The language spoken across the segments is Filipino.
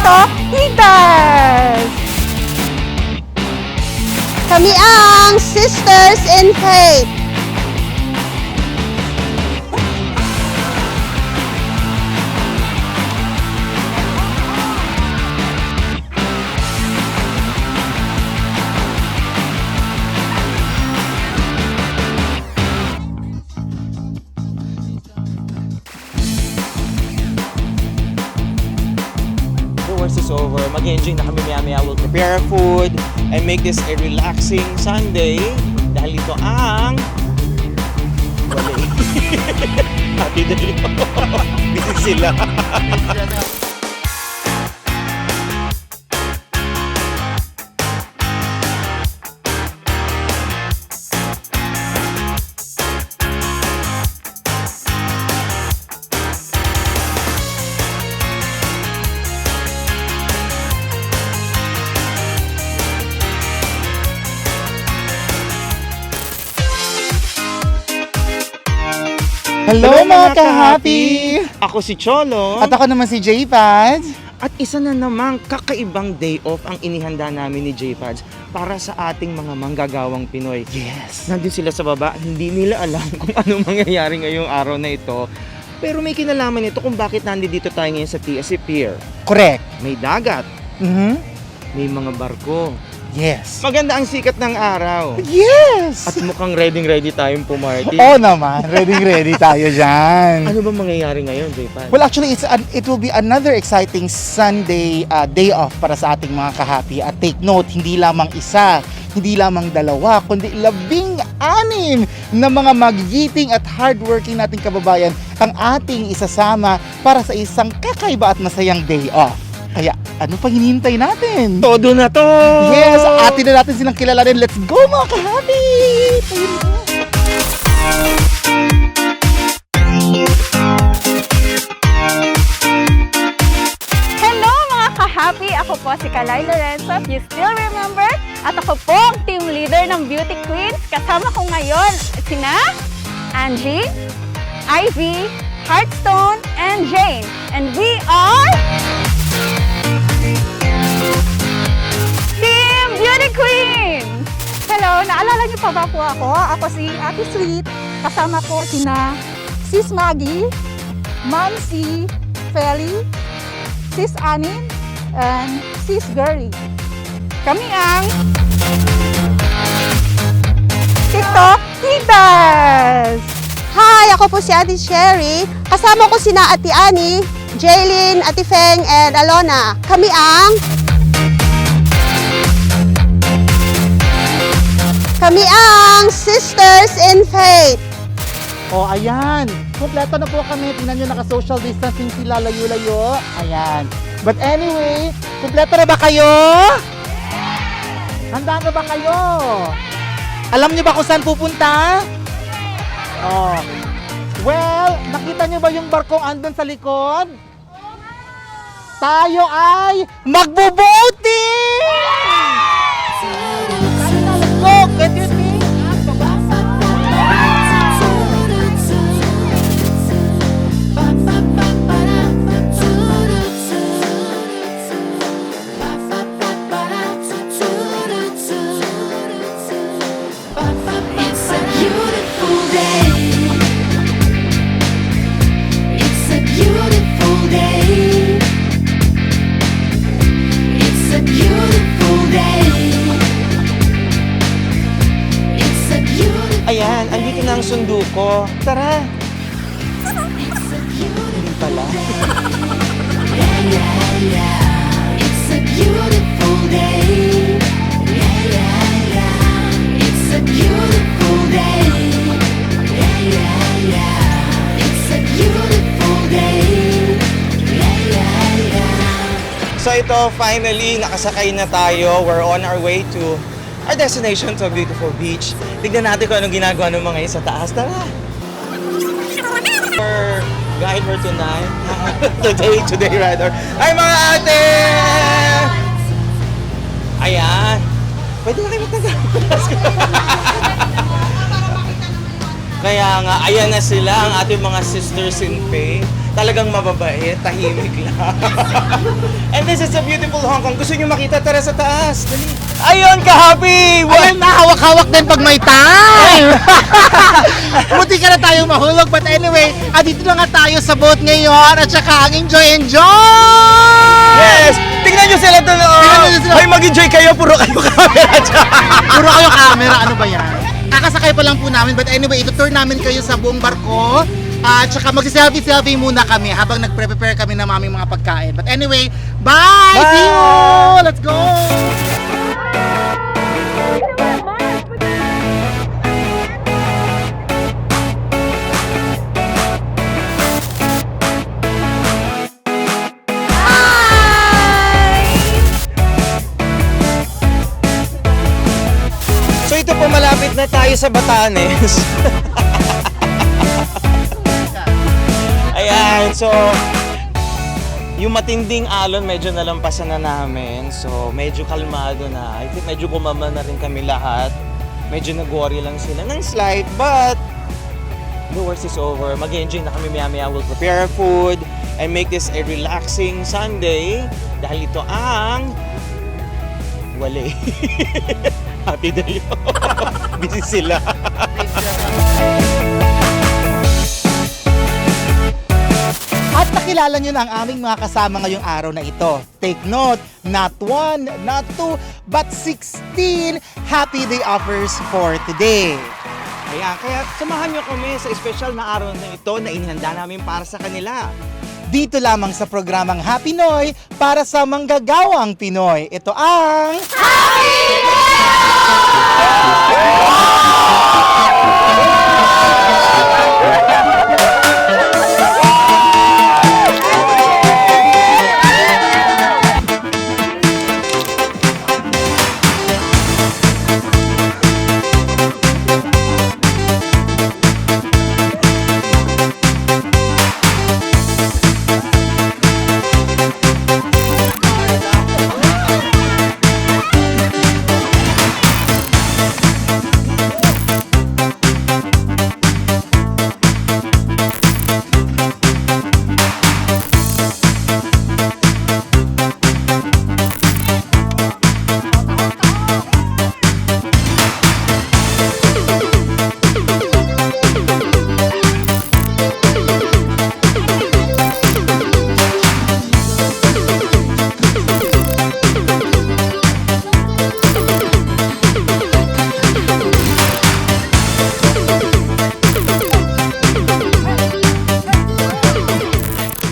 TikTokitas! Kami ang Sisters in Faith. Once it's over, mag-enjoy na kami maya-maya. We'll prepare our food and make this a relaxing Sunday dahil ito ang wala happy day. Busy sila. Hello mga ka-happy! Ako si Cholo. At ako naman si J-Pads. At isa na namang kakaibang day off ang inihanda namin ni J-Pads para sa ating mga manggagawang Pinoy. Yes! Nandun sila sa baba, hindi nila alam kung ano mangyayari ngayong araw na ito. Pero may kinalaman ito kung bakit nandito tayo ngayon sa TSC Pier. Correct! May dagat, may mga barko. Yes! Maganda ang sikat ng araw. Yes! At mukhang ready tayong pumarty. Oo naman, ready tayo dyan. Ano ba mangyayari ngayon, J-Pads? Well, actually, it will be another exciting Sunday day off para sa ating mga ka-happy. At take note, hindi lamang isa, hindi lamang dalawa, kundi 16 na mga magigiting at hardworking nating kababayan ang ating isasama para sa isang kakaiba at masayang day off. Kaya, ano pang hinihintay natin? Todo na to! Yes! Atin na natin silang kilalanin. Let's go mga ka-happy! Hello mga ka-happy! Ako po si Kalay Lorenzo, if you still remember. At ako po ang team leader ng Beauty Queens. Kasama ko ngayon sina Angie, Ivy, Heartstone, and Jane. And we are... Team Beauty Queens! Hello! Naalala niyo pa ba po ako? Ako si Ate Sweet. Kasama ko sina Sis Maggie, Ma'am C, Feli, Sis Anin, and Sis Gurry. Kami ang TikTokitas! Hi! Ako po si Ate Sherry. Kasama ko sina Ate Annie, Jaylin, Ate Feng, and Alona. Kami ang... Kami ang Sisters in Faith. O, ayan. Kompleto na po kami. Tingnan nyo, naka-social distancing sila, layo-layo. Ayan. But anyway, kompleto na ba kayo? Handa na ba kayo? Alam nyo ba kung saan pupunta? Oh. Well, nakita nyo ba yung barkong andun sa likod? Tayo ay magbo-boating! Let's go! Get your things! Ayan, andito na ang sundo ko. Tara! Hindi pala. It's a beautiful day. It's a beautiful day. It's a beautiful day. So ito, finally, nakasakay na tayo. We're on our way to our destination, to a beautiful beach. Tignan natin kung anong ginagawa ng mga yun sa taas. Tara! Our guide for tonight. today rather. Ay mga ate! Ayan. Pwede na kayo magtagas. Kaya nga, ayan na sila, ang ating mga sisters in faith. talagang mababait, tahimik lang. And this is a beautiful Hong Kong. Gusto nyo makita? Tara sa taas. Dali. Ayun, ka-happy! Ayun na, hawak-hawak din pag may time! Buti ka na tayong mahulog. But anyway, dito na nga tayo sa boat ngayon at saka ang enjoy! Yes! Tingnan nyo sila doon. Tingnan nyo sila. Hoy, mag-enjoy kayo. Puro kayo camera dyan. Puro kayo camera, ano ba yan? Kakasakay pa lang po namin, but anyway, itutour namin kayo sa buong barko. At saka magsi-selfie muna kami habang nagpre-prepare kami ng aming mga pagkain. But anyway, bye! Bye! See you! Let's go! So ito po, malapit na tayo sa Batanes. Ayan, so yung matinding alon medyo nalampasan na namin. So medyo kalmado na. I think medyo bumaba na rin kami lahat. Medyo nag-worry lang sila ng slight, but the worst is over. Mag-enjoy na kami maya-maya. We'll prepare our food and make this a relaxing Sunday dahil ito ang wali. Happy day. Busy sila. At nakilala nyo na ang aming mga kasama ngayong araw na ito. Take note, not 1, not 2, but 16 happy day offers for today. Ayan, kaya samahan nyo kami sa espesyal na araw na ito na inihanda namin para sa kanila. Dito lamang sa programang Happy Noy para sa manggagawang Pinoy. Ito ang...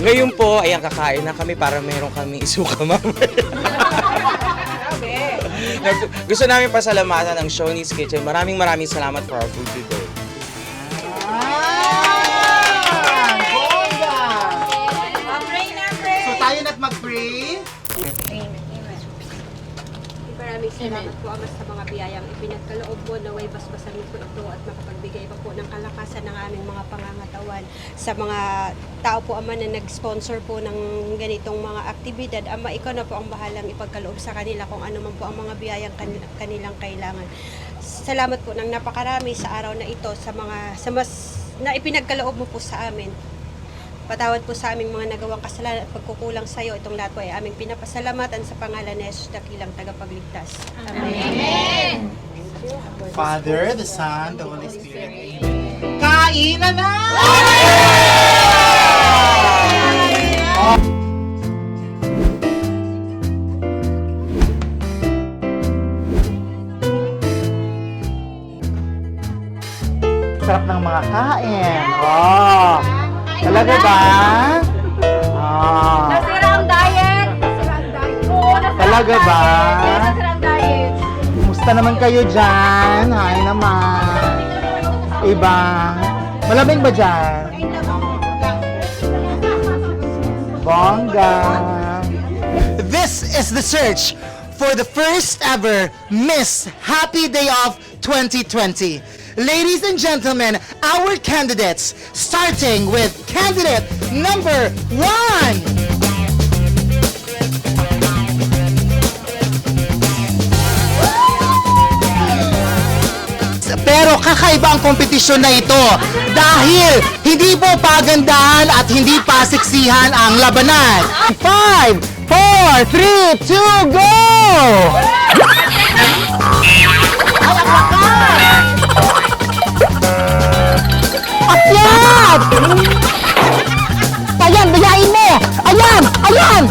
Ngayon po, ayan, kakain na kami para meron kami isuka mamaya. Gusto namin pasalamatan ang Shoney's Kitchen. Maraming salamat for our food today. So tayo na't mag-pray. Maraming salamat po Ama sa mga biyayang ipinagkaloob mo, naway basbasan po ito at makapagbigay pa po ng kalakasan ng aming mga pangangatawan sa mga tao po Ama na nag-sponsor po ng ganitong mga aktibidad. Ama, ikaw na po ang bahalang ipagkaloob sa kanila kung ano man po ang mga biyayang kanilang kailangan. Salamat po ng napakarami sa araw na ito sa mas na ipinagkaloob mo po sa amin. Patawad po sa aming mga nagawang kasalanan at pagkukulang sa iyo. Itong lahat po ay aming pinapasalamatan sa pangalan ni Jesus, dakilang tagapagligtas. Amen. Father, the Son, the Holy Spirit. Kainan na! Sarap ng mga kain. Oh. Talaga ba? Ah. Nasira ang diet! Nasira ang diet! Oo, nasira Talaga ang ba? diet! Nasira ang diet! Kumusta naman kayo dyan? Hi naman. Iba. Malamig ba dyan? Bongga. This is the search for the first ever Miss Happy Day Off 2020. Ladies and gentlemen, our candidates, starting with candidate number 1. Pero kakaiba ang kompetisyon na ito dahil hindi po pagandahan at hindi pasiksihan ang labanan. 5, 4, 3, 2, go! Akyat! Ayan, bayain mo! Ayan! Ayan!